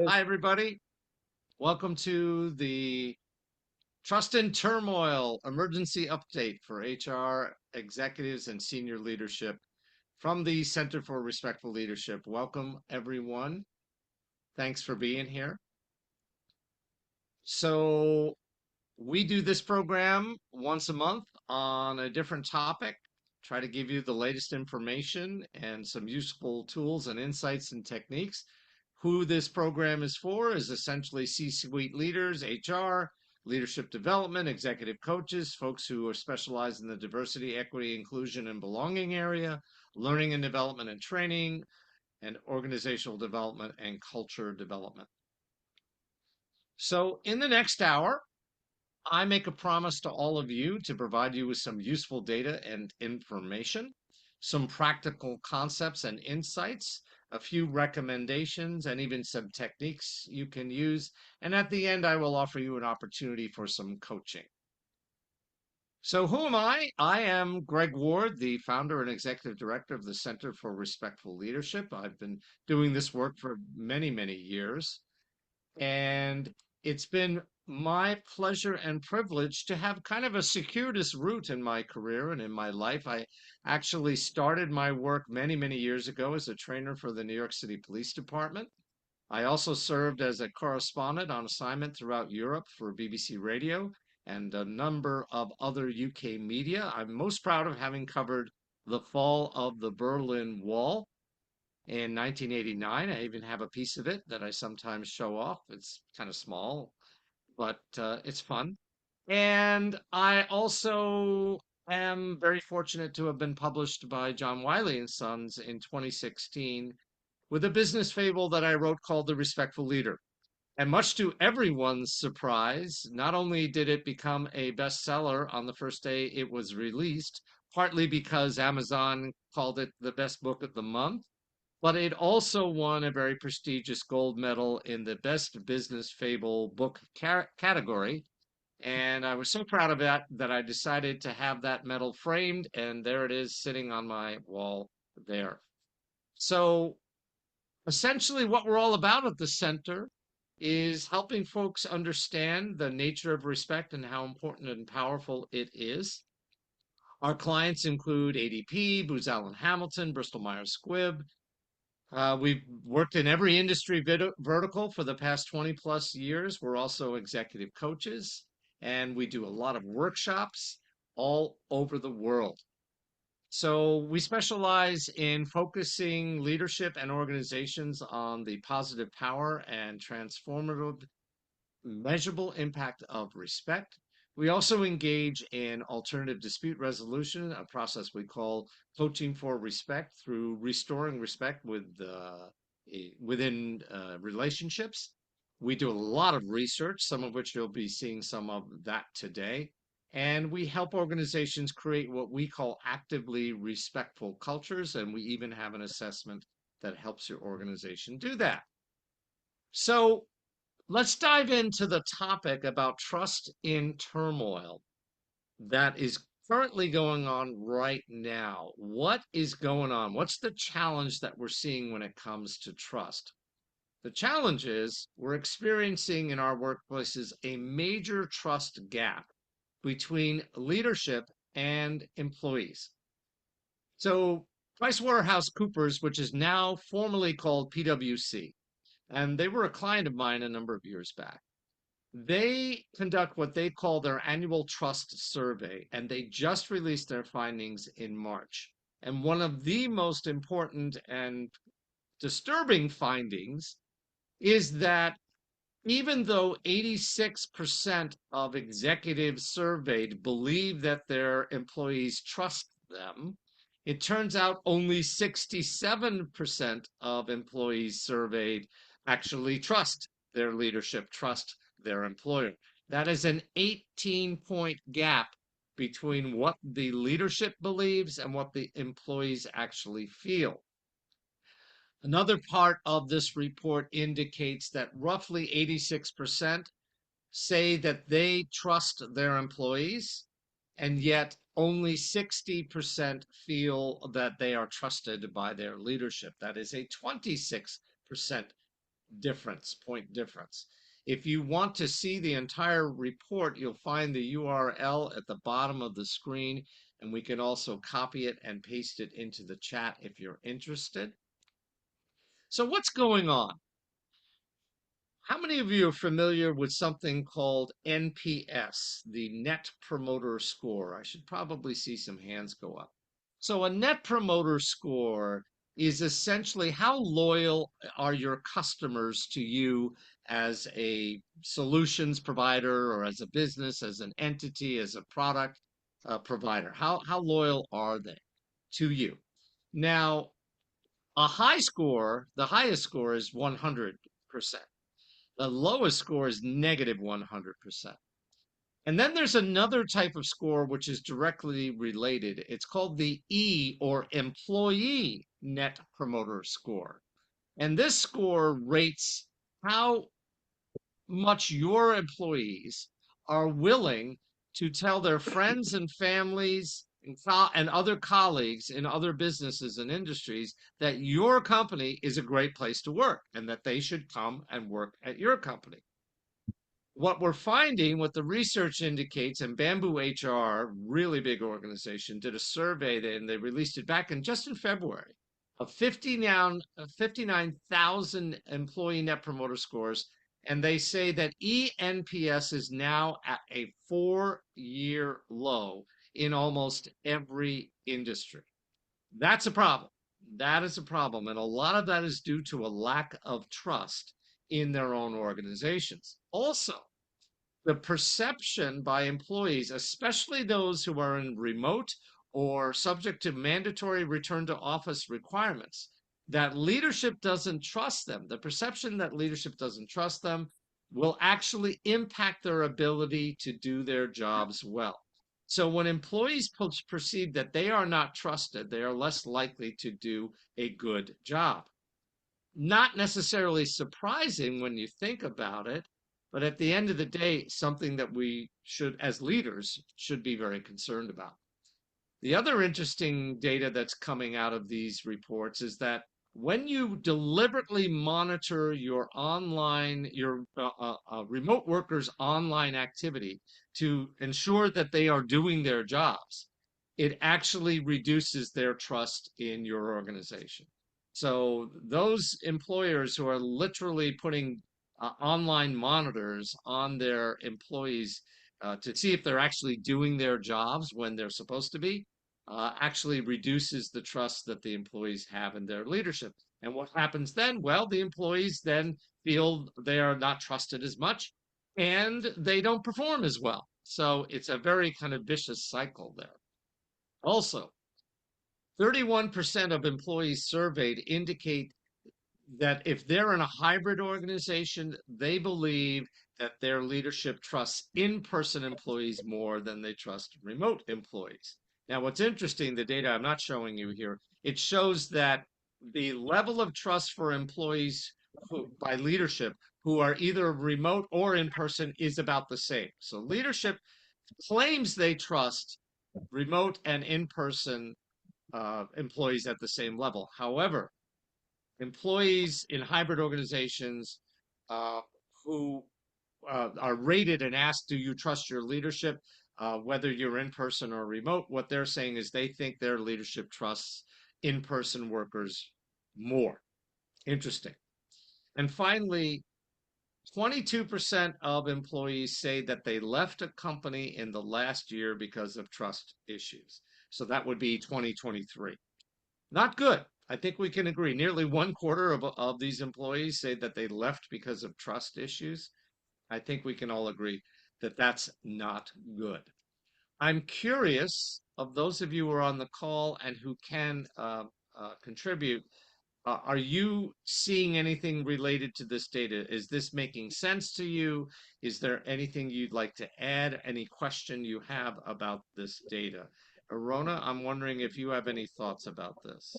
Hi, everybody. Welcome to the Trust in Turmoil emergency update for HR executives and senior leadership from the Center for Respectful Leadership. Welcome, everyone. Thanks for being here. So, we do this program once a month on a different topic, try to give you the latest information and some useful tools and insights and techniques. Who this program is for is essentially C-suite leaders, HR, leadership development, executive coaches, folks who are specialized in the diversity, equity, inclusion, and belonging area, learning and development and training, and organizational development and culture development. So in the next hour, I make a promise to all of you to provide you with some useful data and information, some practical concepts and insights, a few recommendations, and even some techniques you can use. And at the end, I will offer you an opportunity for some coaching. So who am I? I am Gregg Ward, the founder and executive director of the Center for Respectful Leadership. I've been doing this work for many, many years. And it's been my pleasure and privilege to have kind of a circuitous route in my career and in my life. I actually started my work many, many years ago as a trainer for the New York City Police Department. I also served as a correspondent on assignment throughout Europe for BBC Radio and a number of other UK media. I'm most proud of having covered the fall of the Berlin Wall in 1989. I even have a piece of it that I sometimes show off. It's kind of small, but it's fun. And I also am very fortunate to have been published by John Wiley and Sons in 2016 with a business fable that I wrote called The Respectful Leader. And much to everyone's surprise, not only did it become a bestseller on the first day it was released, partly because Amazon called it the best book of the month, but it also won a very prestigious gold medal in the Best Business Fable Book category. And I was so proud of that I decided to have that medal framed, and there it is sitting on my wall there. So essentially, what we're all about at the center is helping folks understand the nature of respect and how important and powerful it is. Our clients include ADP, Booz Allen Hamilton, Bristol Myers Squibb. We've worked in every industry vertical for the past 20 plus years. We're also executive coaches, and we do a lot of workshops all over the world. So we specialize in focusing leadership and organizations on the positive power and transformative measurable impact of respect. We also engage in alternative dispute resolution, a process we call coaching for respect through restoring respect within relationships. We do a lot of research, some of which you'll be seeing some of that today. And we help organizations create what we call actively respectful cultures. And we even have an assessment that helps your organization do that. So let's dive into the topic about trust in turmoil that is currently going on right now. What is going on? What's the challenge that we're seeing when it comes to trust? The challenge is we're experiencing in our workplaces a major trust gap between leadership and employees. So PricewaterhouseCoopers, which is now formally called PwC, and they were a client of mine a number of years back. They conduct what they call their annual trust survey, and they just released their findings in March. And one of the most important and disturbing findings is that even though 86% of executives surveyed believe that their employees trust them, it turns out only 67% of employees surveyed actually trust their leadership, trust their employer. That is an 18-point gap between what the leadership believes and what the employees actually feel. Another part of this report indicates that roughly 86% say that they trust their employees, and yet only 60% feel that they are trusted by their leadership. That is a 26% point difference. If you want to see the entire report, you'll find the URL at the bottom of the screen, and we can also copy it and paste it into the chat if you're interested. So what's going on? How many of you are familiar with something called NPS, the Net Promoter Score? I should probably see some hands go up. So a Net Promoter Score is essentially how loyal are your customers to you as a solutions provider or as a business, as an entity, as a product provider. How loyal are they to you? Now, a high score, the highest score is 100%. The lowest score is negative 100%. And then there's another type of score which is directly related. It's called the E or Employee Net Promoter Score. And this score rates how much your employees are willing to tell their friends and families and other colleagues in other businesses and industries that your company is a great place to work and that they should come and work at your company. What we're finding, what the research indicates, and Bamboo HR, really big organization, did a survey and they released it back just in February of 59,000 employee net promoter scores. And they say that ENPS is now at a 4-year low in almost every industry. That's a problem. That is a problem. And a lot of that is due to a lack of trust in their own organizations. Also, the perception by employees, especially those who are in remote or subject to mandatory return to office requirements, that leadership doesn't trust them. The perception that leadership doesn't trust them will actually impact their ability to do their jobs well. So when employees perceive that they are not trusted, they are less likely to do a good job. Not necessarily surprising when you think about it, but at the end of the day, something that we should, as leaders, should be very concerned about. The other interesting data that's coming out of these reports is that when you deliberately monitor your remote workers' online activity to ensure that they are doing their jobs, it actually reduces their trust in your organization. So those employers who are literally putting online monitors on their employees to see if they're actually doing their jobs when they're supposed to be, actually reduces the trust that the employees have in their leadership. And what happens then? Well, the employees then feel they are not trusted as much and they don't perform as well. So it's a very kind of vicious cycle there. Also, 31% of employees surveyed indicate that if they're in a hybrid organization, they believe that their leadership trusts in-person employees more than they trust remote employees. Now, what's interesting, the data I'm not showing you here, it shows that the level of trust for employees by leadership who are either remote or in person is about the same. So leadership claims they trust remote and in-person employees at the same level. However, employees in hybrid organizations who are rated and asked, do you trust your leadership, whether you're in person or remote, what they're saying is they think their leadership trusts in-person workers more. Interesting. And finally, 22% of employees say that they left a company in the last year because of trust issues. So that would be 2023. Not good. I think we can agree. Nearly 1/4 of these employees say that they left because of trust issues. I think we can all agree that that's not good. I'm curious of those of you who are on the call and who can contribute. Are you seeing anything related to this data? Is this making sense to you? Is there anything you'd like to add? Any question you have about this data? Arona, I'm wondering if you have any thoughts about this.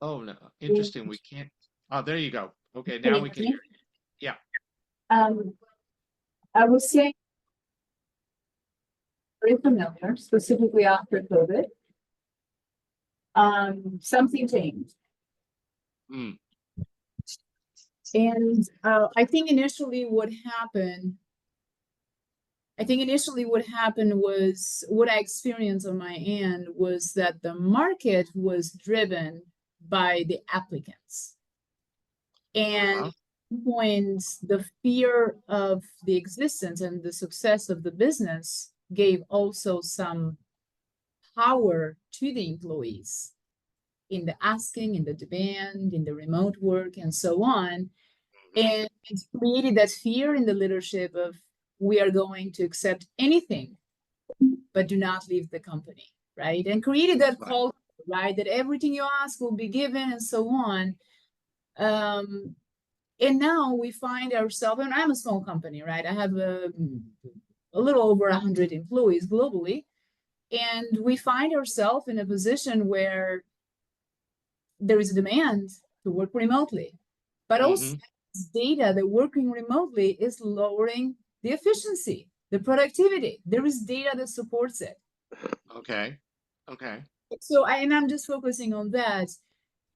Oh, no. Interesting. We can't. Oh, there you go. Okay, now we can hear you. Yeah. I would say very familiar, specifically after COVID. something changed. Mm. And I think initially what happened was what I experienced on my end was that the market was driven by the applicants. And Uh-huh. when the fear of the existence and the success of the business gave also some power to the employees in the asking, in the demand, in the remote work, and so on. And it's created that fear in the leadership of we are going to accept anything, but do not leave the company, right? And created that Right. culture, right? That everything you ask will be given and so on. And now we find ourselves, and I'm a small company, right? I have a little over 100 employees globally. And we find ourselves in a position where there is a demand to work remotely, but also Mm-hmm. data that working remotely is lowering the efficiency, the productivity. There is data that supports it. Okay. Okay. So, and I'm just focusing on that.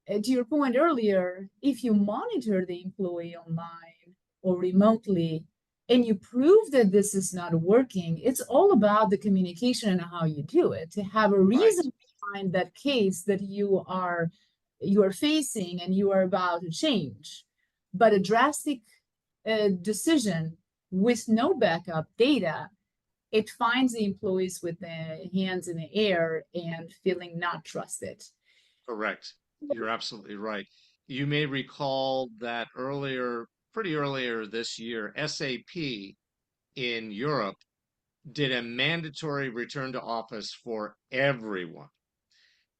To your point earlier, if you monitor the employee online or remotely and you prove that this is not working, it's all about the communication and how you do it. To have a Right. reason behind that case that you are facing and you are about to change. But a drastic decision with no backup data, it finds the employees with their hands in the air and feeling not trusted. Correct. You're absolutely right. You may recall that pretty earlier this year, SAP in Europe did a mandatory return to office for everyone.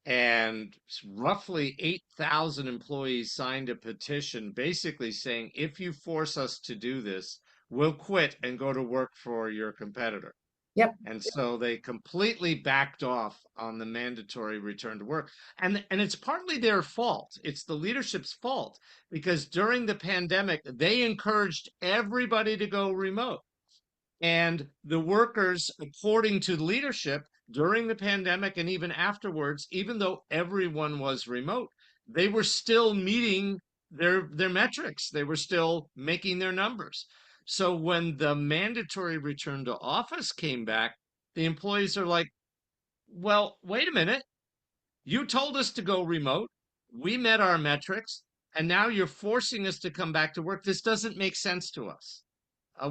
And roughly 8,000 employees signed a petition basically saying, if you force us to do this, we'll quit and go to work for your competitor. Yep. And so they completely backed off on the mandatory return to work. And it's partly their fault. It's the leadership's fault because during the pandemic, they encouraged everybody to go remote. And the workers, according to leadership during the pandemic and even afterwards, even though everyone was remote, they were still meeting their metrics. They were still making their numbers. So when the mandatory return to office came back, the employees are like, well, wait a minute. You told us to go remote. We met our metrics, and now you're forcing us to come back to work. This doesn't make sense to us.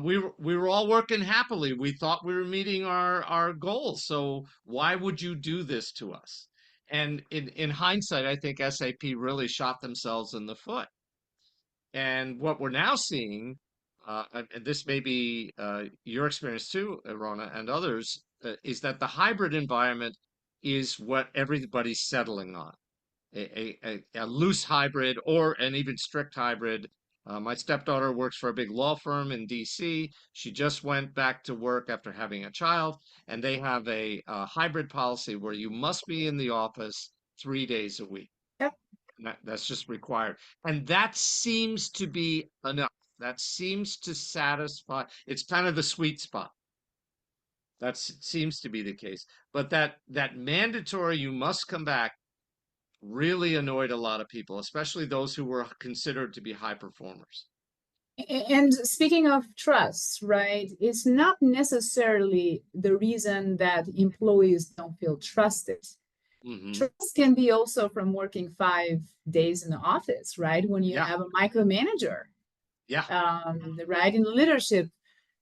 We were all working happily. We thought we were meeting our goals. So why would you do this to us? And in hindsight, I think SAP really shot themselves in the foot. And what we're now seeing, and this may be your experience too, Rona, and others, is that the hybrid environment is what everybody's settling on. A loose hybrid or an even strict hybrid. My stepdaughter works for a big law firm in DC. She just went back to work after having a child, and they have a hybrid policy where you must be in the office 3 days a week. Yep. And that's just required. And that seems to be enough. That seems to satisfy. It's kind of the sweet spot. That seems to be the case. But that mandatory, you must come back really annoyed a lot of people, especially those who were considered to be high performers. And speaking of trust, right, it's not necessarily the reason that employees don't feel trusted. Hmm. Trust can be also from working 5 days in the office, right? When you Yeah, have a micromanager, yeah, right, in leadership.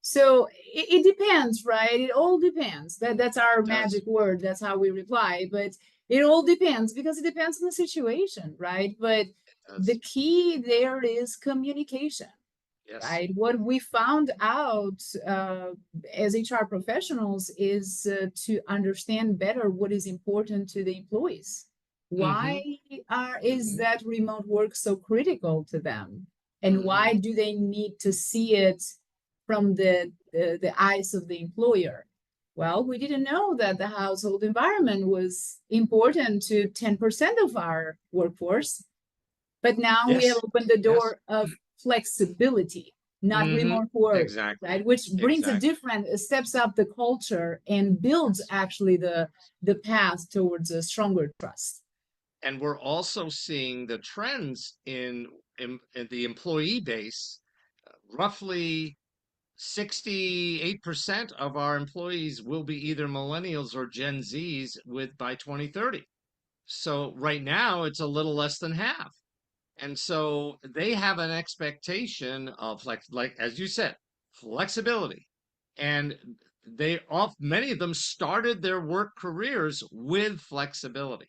So it depends, right? It all depends. That's our it does. magic word. That's how we reply. But it all depends because it depends on the situation, right? But It does. the key there is communication, Yes. right? What we found out as HR professionals is to understand better what is important to the employees. Hmm. Why is Hmm. that remote work so critical to them? And Hmm. why do they need to see it from the eyes of the employer? Well, we didn't know that the household environment was important to 10% of our workforce, but now we have Yes. opened the Yes. door of flexibility, not Hmm. remote work, Exactly. right? Which brings a Exactly. different, steps up the culture and builds Yes. actually the path towards a stronger trust. And we're also seeing the trends in the employee base. Roughly 68% of our employees will be either millennials or Gen Zs with by 2030. So right now it's a little less than half. And so they have an expectation of like as you said, flexibility. And many of them started their work careers with flexibility.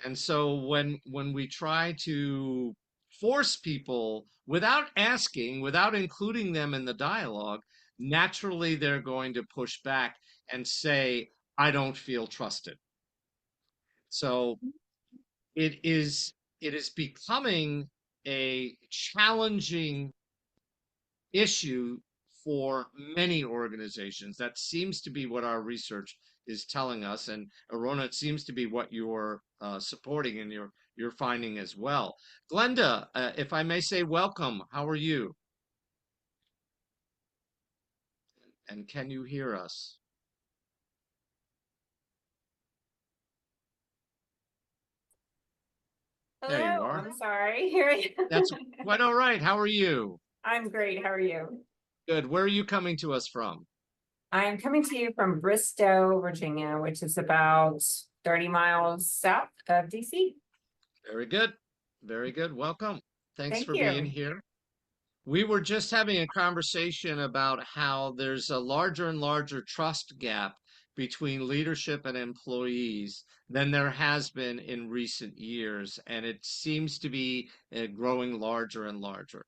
And so when we try to force people without asking, without including them in the dialogue, naturally they're going to push back and say, I don't feel trusted. So it is it is becoming a challenging issue for many organizations. That seems to be what our research is telling us, and Arona, it seems to be what you're supporting and you're finding as well. Glenda, if I may say, welcome. How are you? And can you hear us? There you Hello, are. I'm sorry. Here I That's am. quite all right. How are you? I'm great. How are you? Good. Where are you coming to us from? I'm coming to you from Bristow, Virginia, which is about 30 miles south of DC. Very good. Very good. Welcome. Thanks Thank for being you. here. We were just having a conversation about how there's a larger and larger trust gap between leadership and employees than there has been in recent years, and it seems to be growing larger and larger.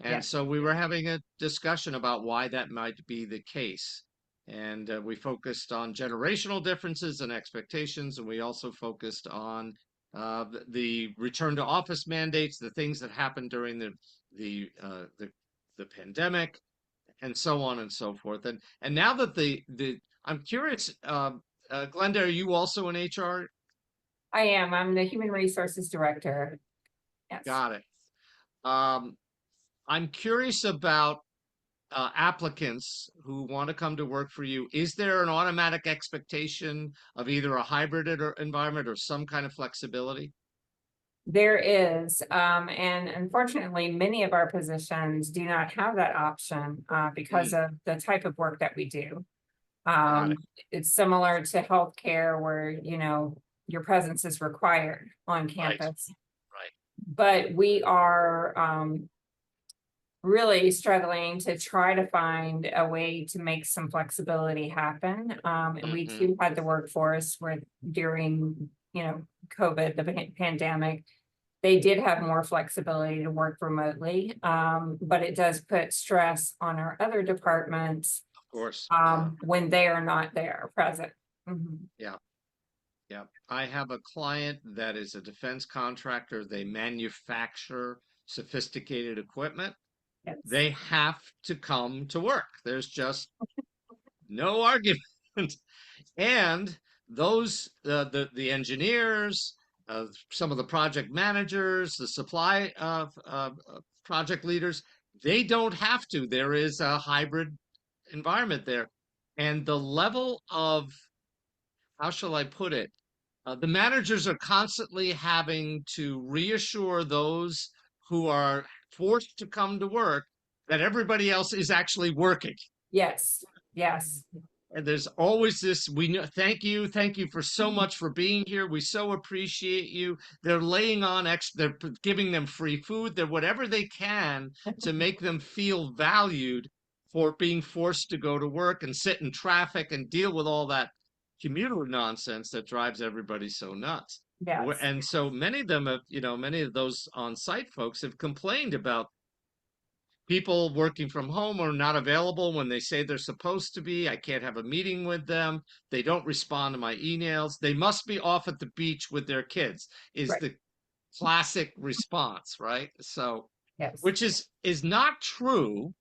And Yes. so we were having a discussion about why that might be the case. And we focused on generational differences and expectations, and we also focused on the return to office mandates, the things that happened during the uh, the the pandemic, and so on and so forth. And now that the I'm curious, Glenda, are you also in HR? I am. I'm the Human Resources Director. Yes. Got it. Um, I'm curious about applicants who want to come to work for you. Is there an automatic expectation of either a hybrid environment or some kind of flexibility? There is, and unfortunately, many of our positions do not have that option because Mm, of the type of work that we do. got it. It's similar to healthcare where, your presence is required on Right. campus. Right. But we are really struggling to try to find a way to make some flexibility happen. And we Hmm. too had the workforce where during, COVID, the pandemic, they did have more flexibility to work remotely. But it does put stress on our other departments Of course. Yeah. when they are not there present. Mhm. Yeah. Yeah. I have a client that is a defense contractor. They manufacture sophisticated equipment. Yes, They have to come to work. There's just no argument. And those the engineers, some of the project managers, the supply project leaders, they don't have to. There is a hybrid environment there, and the level of, how shall I put it? The managers are constantly having to reassure those who are forced to come to work that everybody else is actually working. yes, yes. And there's always this, we know, thank you for so much for being here. We so appreciate you. They're laying on they're giving them free food. They're whatever they can to make them feel valued for being forced to go to work and sit in traffic and deal with all that commuter nonsense that drives everybody so nuts. Yes, And so many of them have, many of those on-site folks have complained about people working from home are not available when they say they're supposed to be. I can't have a meeting with them. They don't respond to my emails. They must be off at the beach with their kids, is right, the classic response, right? So, yes, which is not true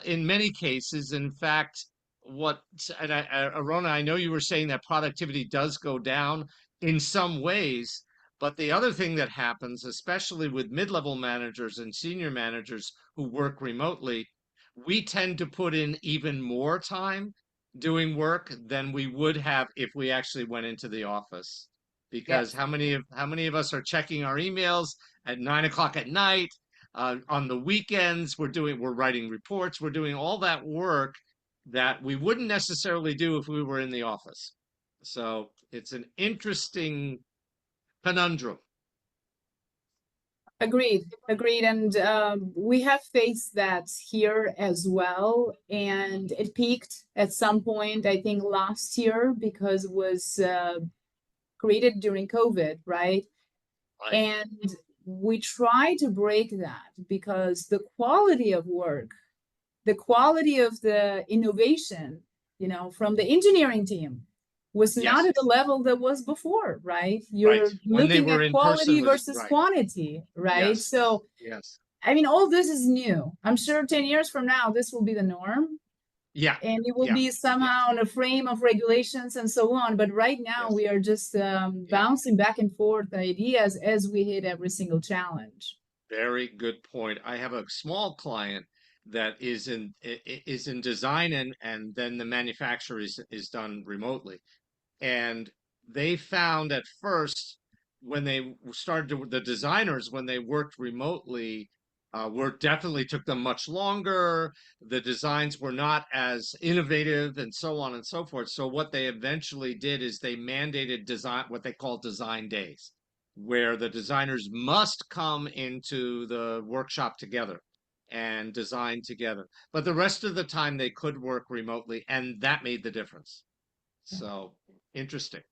in many cases. In fact, what and Arona, I know you were saying that productivity does go down in some ways, but the other thing that happens, especially with mid-level managers and senior managers who work remotely, we tend to put in even more time doing work than we would have if we actually went into the office. because Yes. how many of us are checking our emails at 9 o'clock at night? On the weekends, we're writing reports, we're doing all that work that we wouldn't necessarily do if we were in the office. So it's an interesting conundrum. Agreed, agreed. And we have faced that here as well. And it peaked at some point, I think last year, because it was created during COVID, right? Right. And we try to break that because the quality of work, the quality of the innovation, from the engineering team was not Yes. at the level that was before, right? Right. You're When they looking were at in person quality was versus right. quantity, right? Yes. So, Yes. I mean, all this is new. I'm sure 10 years from now, this will be the norm Yeah. and it will Yeah. be somehow in a frame of regulations and so on. But right now, Yes. we are just Yeah. bouncing back and forth ideas as we hit every single challenge. Very good point. I have a small client that is in design, and then the manufacture is done remotely. And they found at first, when they started to, the designers, when they worked remotely, work definitely took them much longer. The designs were not as innovative and so on and so forth. So what they eventually did is they mandated design, what they call design days, where the designers must come into the workshop together and design together. But the rest of the time they could work remotely, and that made the difference. So interesting.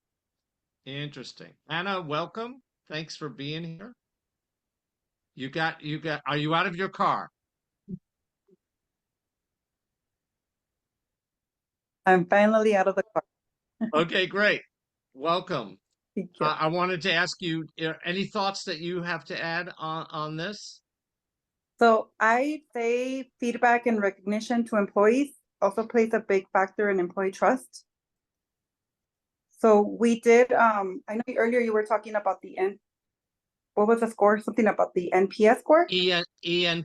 Interesting. Anna, welcome. Thanks for being here. Are you out of your car? I'm finally out of the car. Okay, great. Welcome. Thank you. I wanted to ask you, any thoughts that you have to add on this? So I say feedback and recognition to employees also plays a big factor in employee trust. So we did, I know earlier you were talking about what was the score? Something about the NPS score? ENPS.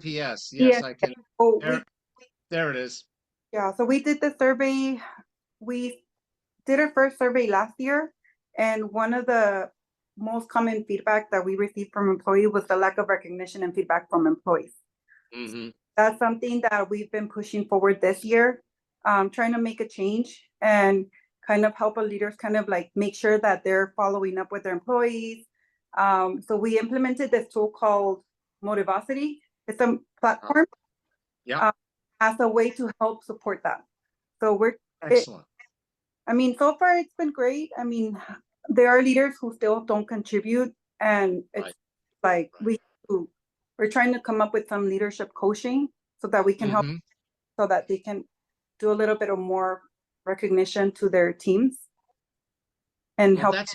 Yes, Yeah. I can. Oh, There it is. yeah, so we did the survey. We did our first survey last year, and one of the most common feedback that we received from employees was the lack of recognition and feedback from employees. Hmm. That's something that we've been pushing forward this year, trying to make a change and kind of help our leaders kind of like make sure that they're following up with their employees. So we implemented this tool called Motivators. It's a platform Yeah. as a way to help support that. So Excellent. I mean, so far it's been great. I mean, there are leaders who still don't contribute, and it's Right. like we're trying to come up with some leadership coaching so that we can help, Hmm. so that they can do a little bit of more recognition to their teams and Well, help them.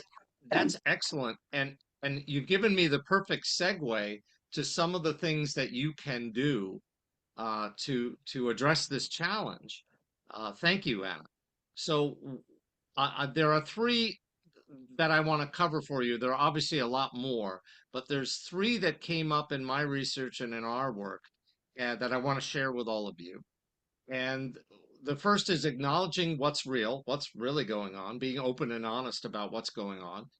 that's excellent. And you've given me the perfect segue to some of the things that you can do to address this challenge. Thank you, Anna. So there are three that I want to cover for you. There are obviously a lot more, but there's three that came up in my research and in our work that I want to share with all of you. And the first is acknowledging what's real, what's really going on, being open and honest about what's going on.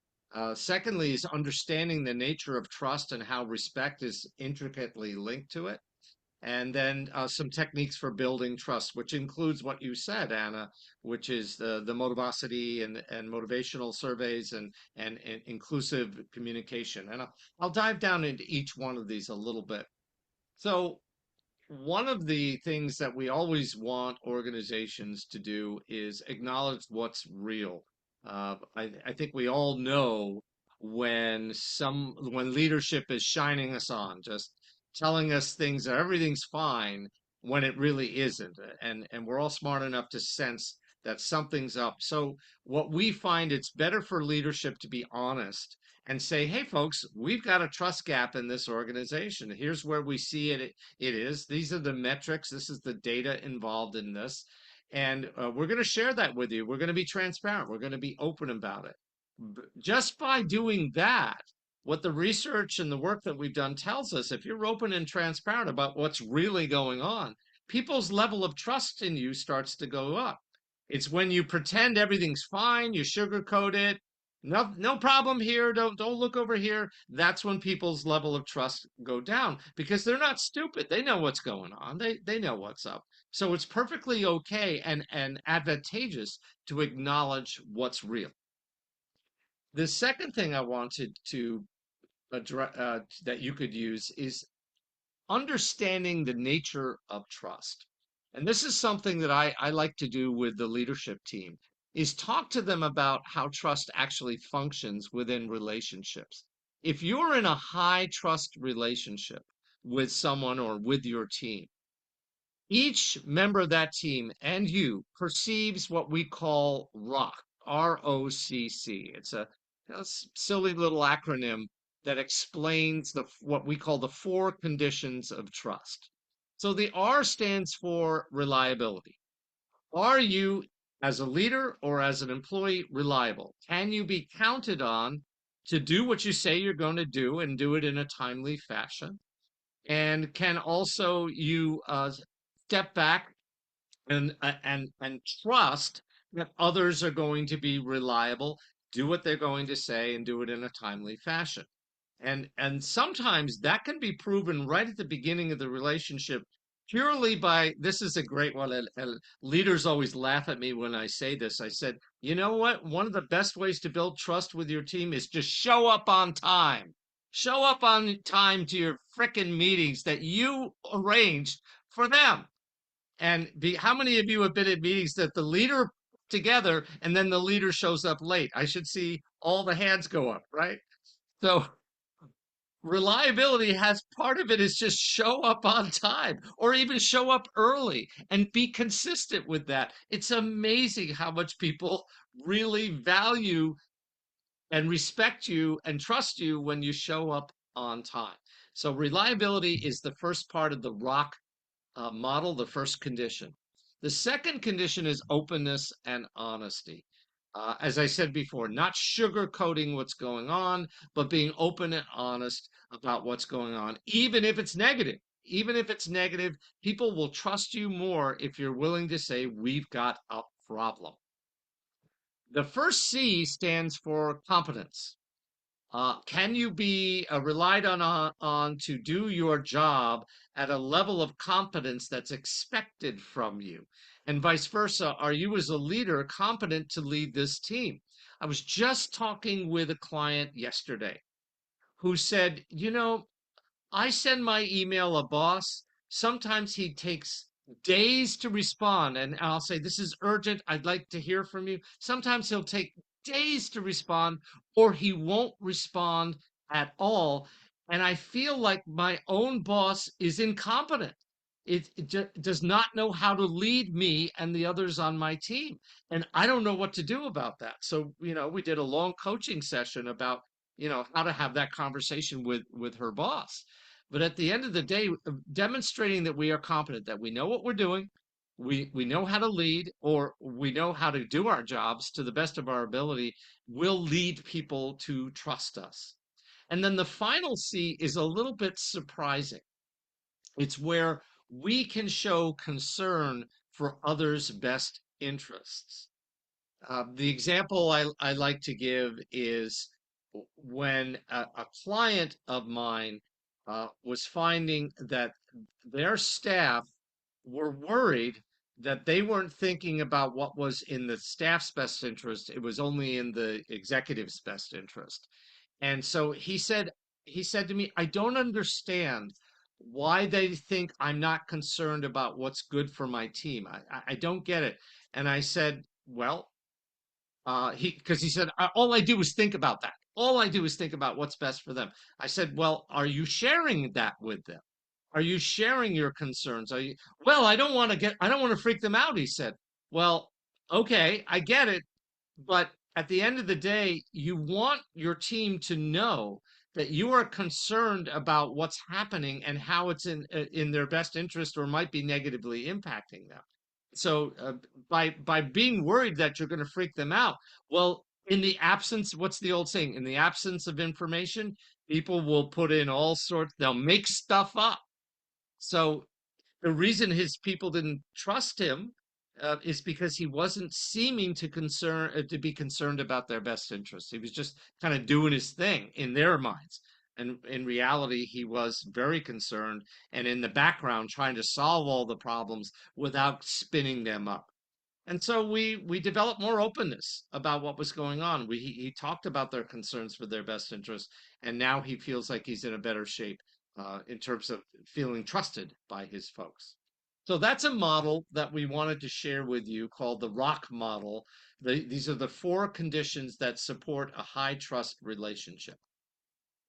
Secondly, is understanding the nature of trust and how respect is intricately linked to it. And then some techniques for building trust, which includes what you said, Anna, which is the motivosity and motivational surveys and inclusive communication. And I'll dive down into each one of these a little bit. So one of the things that we always want organizations to do is acknowledge what's real. I think we all know when leadership is shining us on, just telling us things that everything's fine when it really isn't, and we're all smart enough to sense that something's up. So what we find, it's better for leadership to be honest and say, hey folks, we've got a trust gap in this organization. Here's where we see it is. These are the metrics. This is the data involved in this. And we're going to share that with you. We're going to be transparent. We're going to be open about it. Just by doing that, what the research and the work that we've done tells us, if you're open and transparent about what's really going on, people's level of trust in you starts to go up. It's when you pretend everything's fine, you sugarcoat it, No problem here. Don't look over here. That's when people's level of trust go down because they're not stupid. They know what's going on. They know what's up. So it's perfectly okay and advantageous to acknowledge what's real. The second thing I wanted to address that you could use is understanding the nature of trust. And this is something that I like to do with the leadership team is talk to them about how trust actually functions within relationships. If you're in a high trust relationship with someone or with your team, each member of that team and you perceives what we call ROCC, ROCC. It's a silly little acronym that explains what we call the four conditions of trust. So the R stands for reliability. Are you, as a leader or as an employee, reliable? Can you be counted on to do what you say you're going to do and do it in a timely fashion? And can also you step back and trust that others are going to be reliable, do what they're going to say, and do it in a timely fashion. And sometimes that can be proven right at the beginning of the relationship purely by this is a great one. And leaders always laugh at me when I say this. I said, you know what? One of the best ways to build trust with your team is just show up on time. Show up on time to your frickin' meetings that you arranged for them. And how many of you have been at meetings that the leader together and then the leader shows up late? I should see all the hands go up, right? So reliability has part of it is just show up on time or even show up early and be consistent with that. It's amazing how much people really value and respect you and trust you when you show up on time. So reliability is the first part of the ROCC model, the first condition. The second condition is openness and honesty. As I said before, not sugarcoating what's going on, but being open and honest about what's going on, even if it's negative. Even if it's negative, people will trust you more if you're willing to say, we've got a problem. The first C stands for competence. Can you be relied on to do your job at a level of competence that's expected from you? And vice versa, are you as a leader competent to lead this team? I was just talking with a client yesterday who said, I send my email a boss. Sometimes he takes days to respond, and I'll say, this is urgent. I'd like to hear from you. Sometimes he'll take days to respond, or he won't respond at all. And I feel like my own boss is incompetent. It does not know how to lead me and the others on my team. And I don't know what to do about that. So, we did a long coaching session about, how to have that conversation with her boss. But at the end of the day, demonstrating that we are competent, that we know what we're doing, we know how to lead, or we know how to do our jobs to the best of our ability, will lead people to trust us. And then the final C is a little bit surprising. It's where we can show concern for others' best interests. The example I like to give is when a client of mine was finding that their staff were worried that they weren't thinking about what was in the staff's best interest. It was only in the executive's best interest. And so he said to me, I don't understand why they think I'm not concerned about what's good for my team. I don't get it. And I said, well, because he said, all I do is think about that. All I do is think about what's best for them. I said, well, are you sharing that with them? Are you sharing your concerns? Well, I don't want to freak them out, he said. Well, okay, I get it. But at the end of the day, you want your team to know that you are concerned about what's happening and how it's in their best interest or might be negatively impacting them. So by being worried that you're going to freak them out, well, in the absence, what's the old saying? In the absence of information, people will put in all sorts, they'll make stuff up. So the reason his people didn't trust him is because he wasn't seeming to be concerned about their best interests. He was just kind of doing his thing in their minds. And in reality, he was very concerned and in the background trying to solve all the problems without spinning them up. And so we developed more openness about what was going on. He talked about their concerns for their best interests, and now he feels like he's in a better shape in terms of feeling trusted by his folks. So that's a model that we wanted to share with you called the ROCC model. These are the 4 conditions that support a high trust relationship.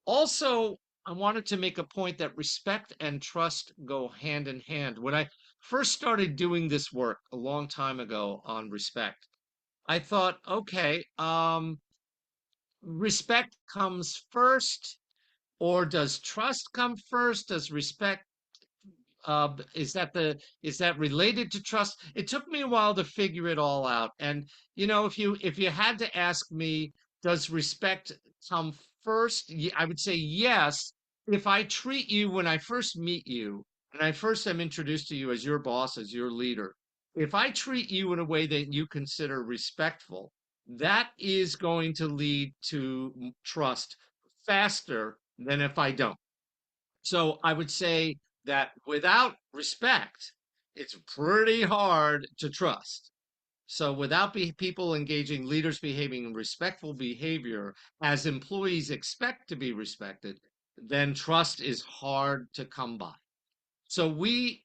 Also, I wanted to make a point that respect and trust go hand in hand. When I first started doing this work a long time ago on respect, I thought, okay, respect comes first, or does trust come first? Does respect is that related to trust? It took me a while to figure it all out. And if you had to ask me, does respect come first? I would say yes. If I treat you when I first meet you, and I first am introduced to you as your boss, as your leader, if I treat you in a way that you consider respectful, that is going to lead to trust faster than if I don't. So I would say that without respect, it's pretty hard to trust. So without people engaging, leaders behaving in respectful behavior as employees expect to be respected, then trust is hard to come by. So we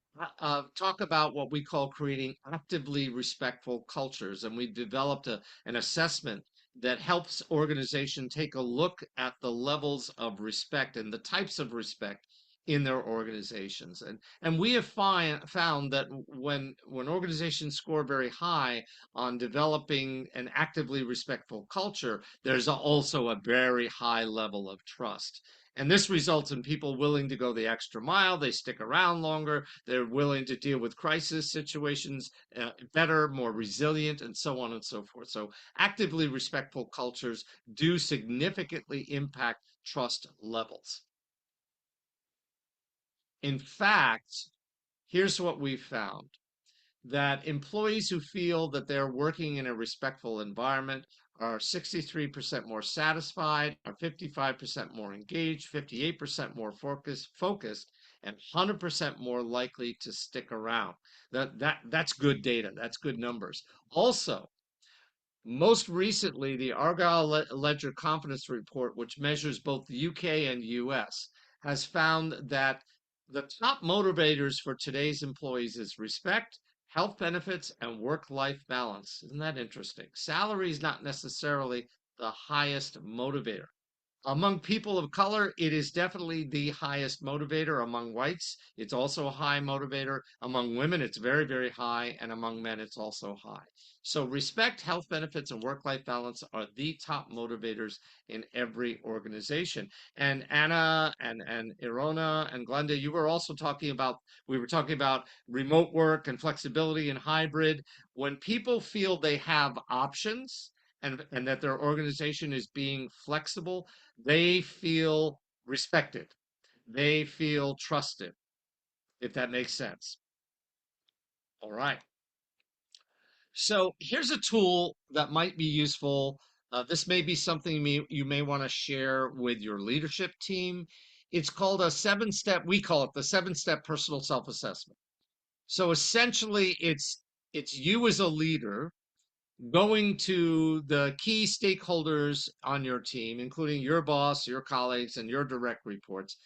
talk about what we call creating actively respectful cultures, and we developed an assessment that helps organization take a look at the levels of respect and the types of respect in their organizations. And we have found that when organizations score very high on developing an actively respectful culture, there's also a very high level of trust. And this results in people willing to go the extra mile. They stick around longer. They're willing to deal with crisis situations better, more resilient, and so on and so forth. So actively respectful cultures do significantly impact trust levels. In fact, here's what we found, that employees who feel that they're working in a respectful environment are 63% more satisfied, are 55% more engaged, 58% more focused, and 100% more likely to stick around. That's good data. That's good numbers. Also, most recently, the Argyle Ledger Confidence Report, which measures both the UK and US, has found that the top motivators for today's employees is respect, health benefits, and work-life balance. Isn't that interesting? Salary is not necessarily the highest motivator. Among people of color, it is definitely the highest motivator. Among whites, it's also a high motivator. Among women, it's very, very high. And among men, it's also high. So respect, health benefits, and work-life balance are the top motivators in every organization. And Anna and Irona and Glenda, you were also talking about, we were talking about remote work and flexibility and hybrid. When people feel they have options, and that their organization is being flexible, they feel respected. They feel trusted, if that makes sense. All right. So here's a tool that might be useful. This may be something you may want to share with your leadership team. It's called a 7-step, we call it the 7-step personal self-assessment. So essentially, it's you as a leader going to the key stakeholders on your team, including your boss, your colleagues, and your direct reports,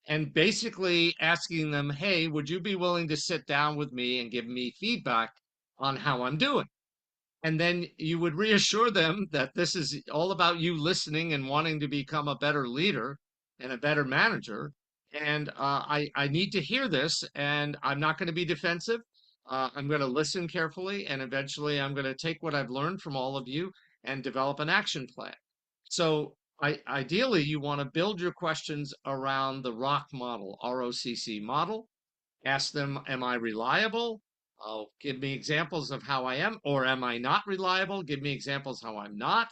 and basically asking them, hey, would you be willing to sit down with me and give me feedback on how I'm doing? And then you would reassure them that this is all about you listening and wanting to become a better leader and a better manager. And I need to hear this, and I'm not going to be defensive. I'm going to listen carefully, and eventually I'm going to take what I've learned from all of you and develop an action plan. So ideally, you want to build your questions around the ROCC model, ROCC model. Ask them, am I reliable? Give me examples of how I am, or am I not reliable? Give me examples how I'm not.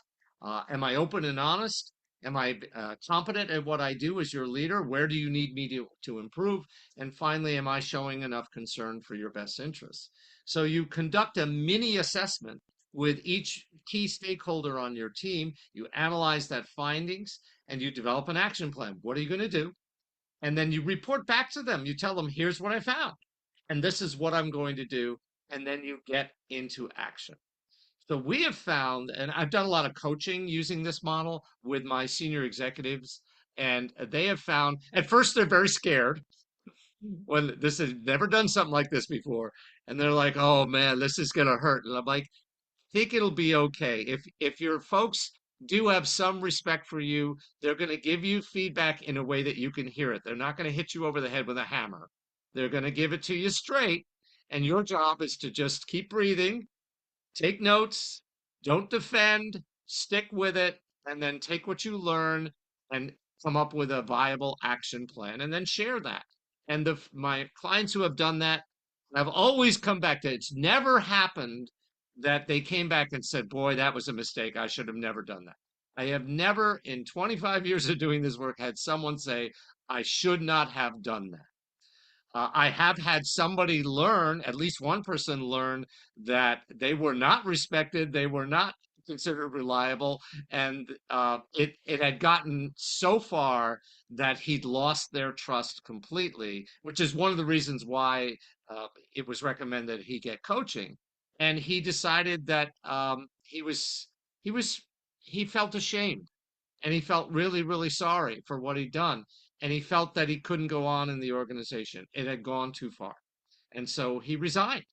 Am I open and honest? Am I competent at what I do as your leader? Where do you need me to improve? And finally, am I showing enough concern for your best interests? So you conduct a mini assessment with each key stakeholder on your team. You analyze that findings and you develop an action plan. What are you going to do? And then you report back to them. You tell them, here's what I found, and this is what I'm going to do. And then you get into action. So we have found, and I've done a lot of coaching using this model with my senior executives, and they have found at first they're very scared when this has never done something like this before. And they're like, oh man, this is going to hurt. And I'm like, think it'll be okay. If your folks do have some respect for you, they're going to give you feedback in a way that you can hear it. They're not going to hit you over the head with a hammer. They're going to give it to you straight. And your job is to just keep breathing, take notes, don't defend, stick with it, and then take what you learn and come up with a viable action plan and then share that. And my clients who have done that have always come back to it. It's never happened that they came back and said, boy, that was a mistake. I should have never done that. I have never in 25 years of doing this work had someone say, I should not have done that. I have had somebody learn, at least one person learn, that they were not respected, they were not considered reliable, and it had gotten so far that he'd lost their trust completely, which is one of the reasons why it was recommended he get coaching. And he decided that he was he felt ashamed and he felt really, really sorry for what he'd done. And he felt that he couldn't go on in the organization. It had gone too far. And so he resigned.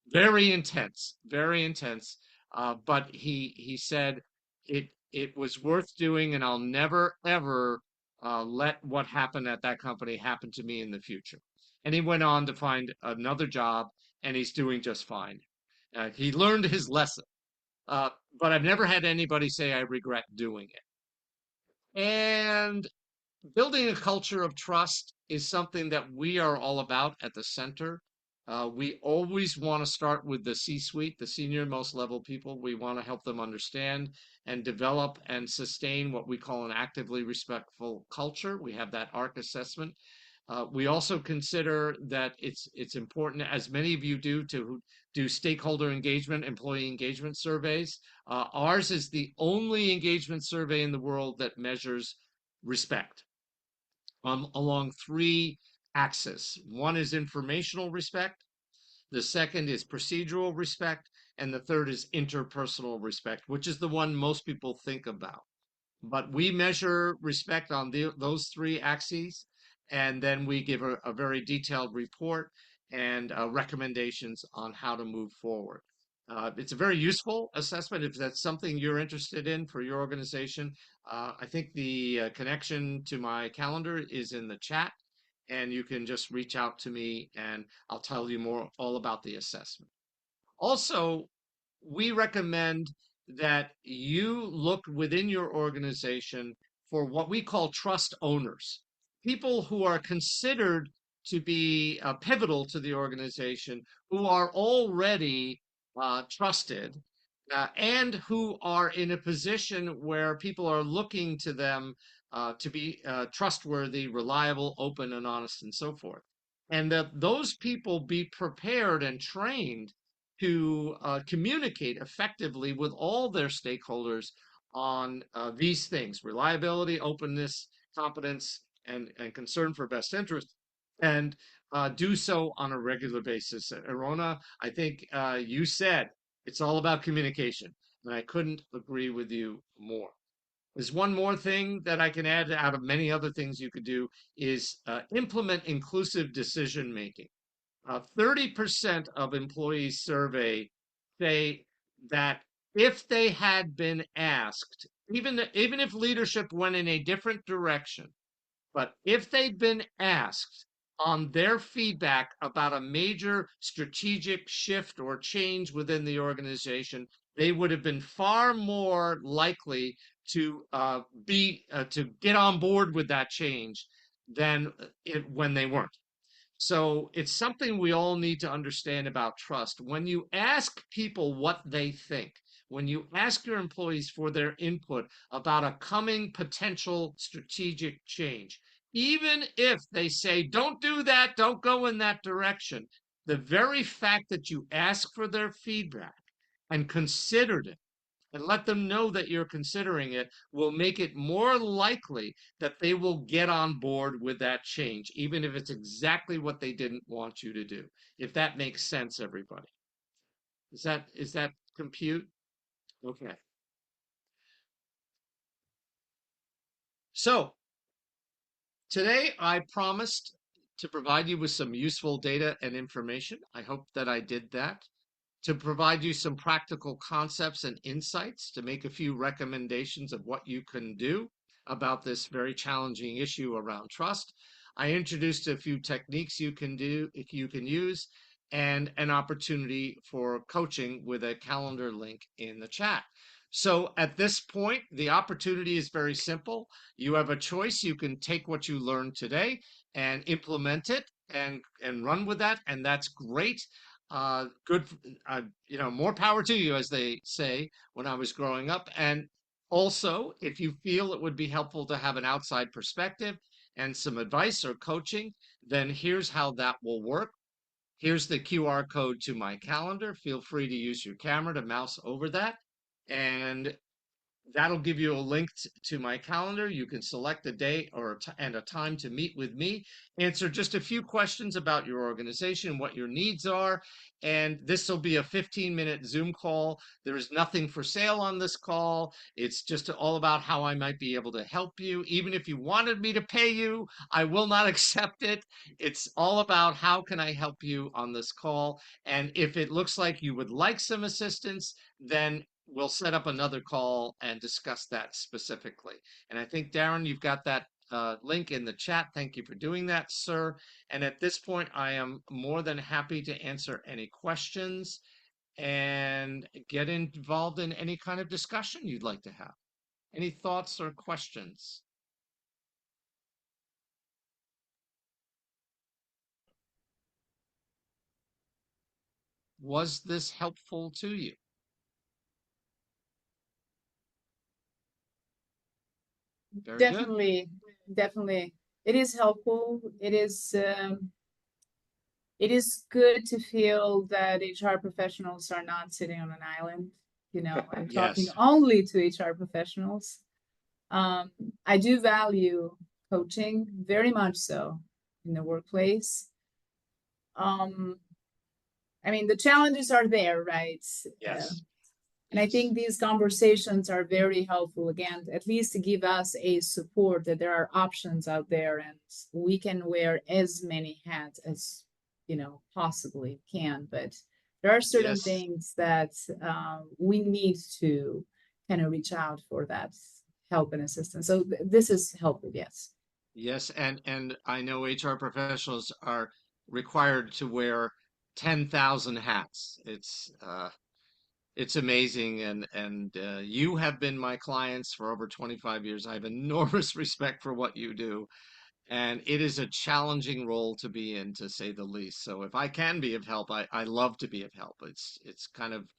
Very intense, very intense. But he said it was worth doing, and I'll never ever let what happened at that company happen to me in the future. And he went on to find another job, and he's doing just fine. He learned his lesson. But I've never had anybody say I regret doing it. And building a culture of trust is something that we are all about at the center. We always want to start with the C-suite, the senior most level people. We want to help them understand and develop and sustain what we call an actively respectful culture. We have that ARC assessment. We also consider that it's important, as many of you do, to do stakeholder engagement, employee engagement surveys. Ours is the only engagement survey in the world that measures respect along three axes. One is informational respect, the second is procedural respect, and the third is interpersonal respect, which is the one most people think about. But we measure respect on those three axes, and then we give a very detailed report and recommendations on how to move forward. It's a very useful assessment if that's something you're interested in for your organization. I think the connection to my calendar is in the chat, and you can just reach out to me and I'll tell you more all about the assessment. Also, we recommend that you look within your organization for what we call trust owners, people who are considered to be pivotal to the organization, who are already trusted, and who are in a position where people are looking to them to be trustworthy, reliable, open, and honest, and so forth. And that those people be prepared and trained to communicate effectively with all their stakeholders on these things: reliability, openness, competence, and concern for best interest, and do so on a regular basis. Arona, I think you said it's all about communication, and I couldn't agree with you more. There's one more thing that I can add out of many other things you could do is implement inclusive decision making. 30% of employees surveyed say that if they had been asked, even if leadership went in a different direction, but if they'd been asked on their feedback about a major strategic shift or change within the organization, they would have been far more likely to to get on board with that change than when they weren't. So it's something we all need to understand about trust. When you ask people what they think, when you ask your employees for their input about a coming potential strategic change, even if they say, don't do that, don't go in that direction, the very fact that you ask for their feedback and considered it and let them know that you're considering it will make it more likely that they will get on board with that change, even if it's exactly what they didn't want you to do. If that makes sense, everybody. Is that compute? Okay. So today I promised to provide you with some useful data and information. I hope that I did that. To provide you some practical concepts and insights, to make a few recommendations of what you can do about this very challenging issue around trust. I introduced a few techniques you can do, if you can use, and an opportunity for coaching with a calendar link in the chat. So at this point, the opportunity is very simple. You have a choice. You can take what you learned today and implement it and run with that, and that's great. Good, more power to you, as they say when I was growing up. And also, if you feel it would be helpful to have an outside perspective and some advice or coaching, then here's how that will work. Here's the QR code to my calendar. Feel free to use your camera to mouse over that. And that'll give you a link to my calendar. You can select a day and a time to meet with me, answer just a few questions about your organization, what your needs are. And this will be a 15-minute Zoom call. There is nothing for sale on this call. It's just all about how I might be able to help you. Even if you wanted me to pay you, I will not accept it. It's all about how can I help you on this call. And if it looks like you would like some assistance, then we'll set up another call and discuss that specifically. And I think, Darren, you've got that link in the chat. Thank you for doing that, sir. And at this point, I am more than happy to answer any questions and get involved in any kind of discussion you'd like to have. Any thoughts or questions? Was this helpful to you? Very good. Definitely. It is helpful. It is good to feel that HR professionals are not sitting on an island. I'm talking Yes. only to HR professionals. I do value coaching very much so in the workplace. The challenges are there, right? Yes. And I think these conversations are very helpful, again, at least to give us a support that there are options out there and we can wear as many hats as, possibly can. But there are certain Yes. things that we need to kind of reach out for that help and assistance. So this is helpful, yes. Yes, and I know HR professionals are required to wear 10,000 hats. It's amazing, and you have been my clients for over 25 years. I have enormous respect for what you do, and it is a challenging role to be in, to say the least. So if I can be of help, I love to be of help. It's kind of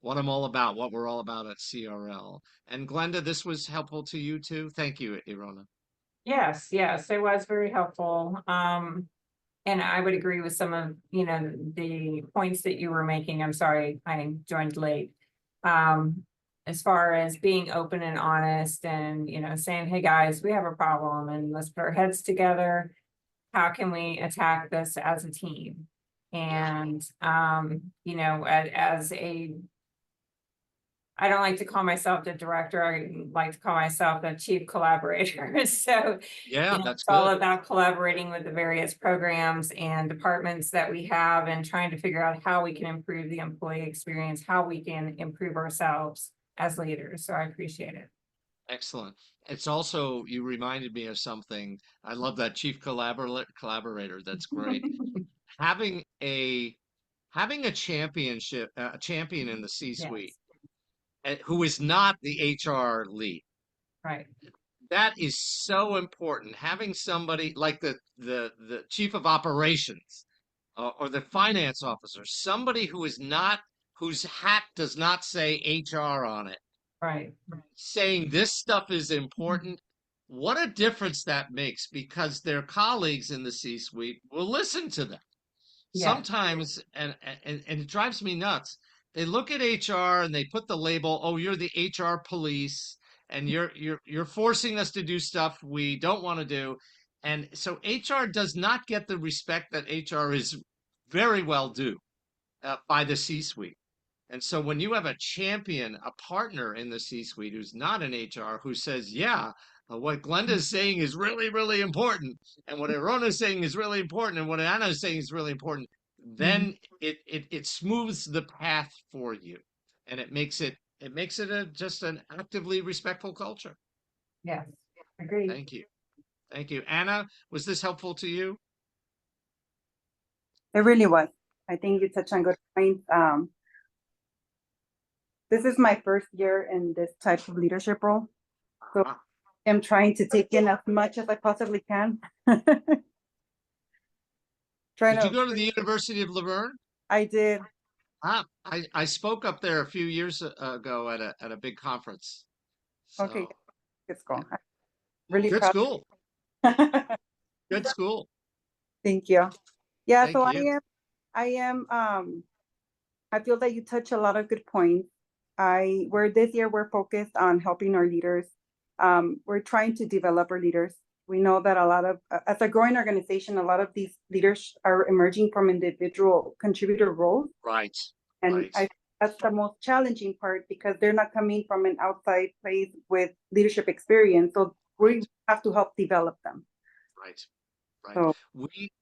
what I'm all about, what we're all about at CRL. And Glenda, this was helpful to you too. Thank you, Irona. Yes, it was very helpful. And I would agree with some of, the points that you were making. I'm sorry, I joined late. As far as being open and honest and, saying, hey guys, we have a problem and let's put our heads together. How can we attack this as a team? And, as a I don't like to call myself the director. I like to call myself the chief collaborator. So Yeah, that's it's all good. about collaborating with the various programs and departments that we have and trying to figure out how we can improve the employee experience, how we can improve ourselves as leaders. So I appreciate it. Excellent. It's also, you reminded me of something. I love that chief collaborator. That's great. Having a championship, a champion in the C-suite, Yes, who is not the HR lead. right. That is so important. Having somebody like the chief of operations or the finance officer, somebody who whose hat does not say HR on it, Right. saying this stuff is important. What a difference that makes, because their colleagues in the C-suite will listen to them. Yeah. Sometimes, and it drives me nuts. They look at HR and they put the label, "Oh, you're the HR police, and you're forcing us to do stuff we don't want to do." And so HR does not get the respect that HR is very well due by the C-suite. And so when you have a champion, a partner in the C-suite who's not an HR, who says, "Yeah, what Glenda is saying is really, really important, and what Arona is saying is really important, and what Anna is saying is really important," then it smooths the path for you, and it makes it just an actively respectful culture. Yes. Agreed. Thank you, thank you, Anna. Was this helpful to you? It really was. I think you touched on good points. This is my first year in this type of leadership role. So Ah, I'm trying to take in as much as I possibly can. Trying did you to, go to the University of Laverne? I did. I spoke up there a few years ago at a big conference. Okay, So let's go. I'm really good proud. school. Good school. Thank you. Yeah, so Thank you. I feel that you touch a lot of good points. This year we're focused on helping our leaders. We're trying to develop our leaders. We know that as a growing organization, a lot of these leaders are emerging from individual contributor roles. Right. And Right. that's the most challenging part, because they're not coming from an outside place with leadership experience. So we Right. have to help develop them. Right. Right. So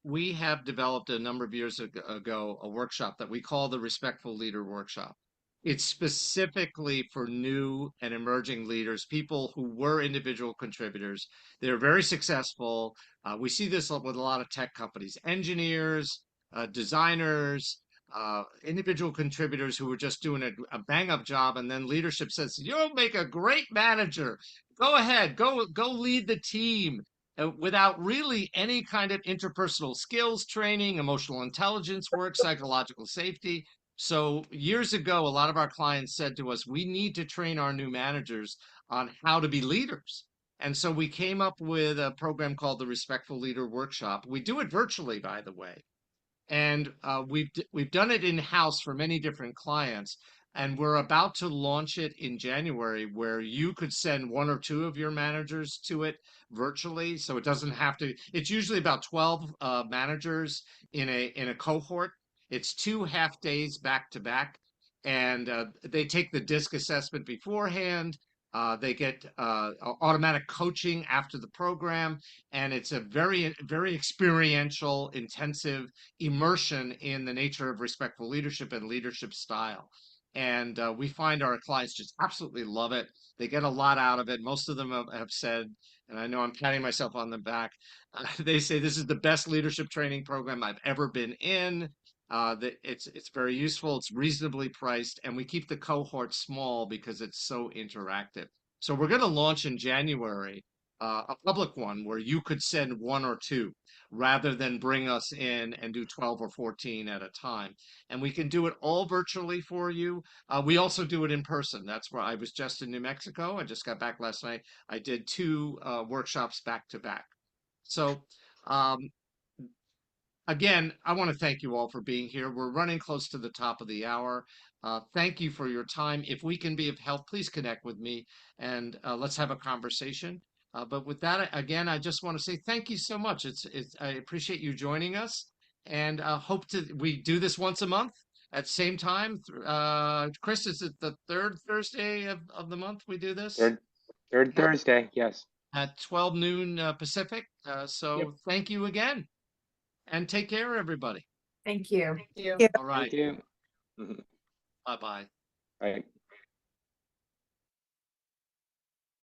We have developed a number of years ago a workshop that we call the Respectful Leader Workshop. It's specifically for new and emerging leaders, people who were individual contributors. They're very successful. We see this with a lot of tech companies, engineers, designers, individual contributors who were just doing a bang up job. And then leadership says, "You'll make a great manager. Go ahead, go lead the team," without really any kind of interpersonal skills training, emotional intelligence work, psychological safety. So years ago, a lot of our clients said to us, "We need to train our new managers on how to be leaders." And so we came up with a program called the Respectful Leader Workshop. We do it virtually, by the way, and we've done it in house for many different clients, and we're about to launch it in January, where you could send one or two of your managers to it virtually, so it doesn't have to. It's usually about 12 managers in a cohort. It's 2 half days back to back, and they take the DISC assessment beforehand. They get automatic coaching after the program, and it's a very, very experiential, intensive immersion in the nature of respectful leadership and leadership style. And we find our clients just absolutely love it. They get a lot out of it. Most of them have said, and I know I'm patting myself on the back, they say this is the best leadership training program I've ever been in. That it's very useful. It's reasonably priced, and we keep the cohort small because it's so interactive. So we're going to launch in January a public one where you could send one or two rather than bring us in and do 12 or 14 at a time. And we can do it all virtually for you. We also do it in person. That's where I was just in New Mexico. I just got back last night. I did two workshops back to back. So, um, again, I want to thank you all for being here. We're running close to the top of the hour. Thank you for your time. If we can be of help, please connect with me and let's have a conversation. But with that, again, I just want to say thank you so much. I appreciate you joining us, and hope we do this once a month at the same time. Chris, is it the third Thursday of the month we do this? Third Yeah, Thursday, yes. at 12 noon Pacific. Yep. So thank you again, and take care, everybody. Thank you. You. yeah. All right. Thank you. Mhm. Bye bye. All right.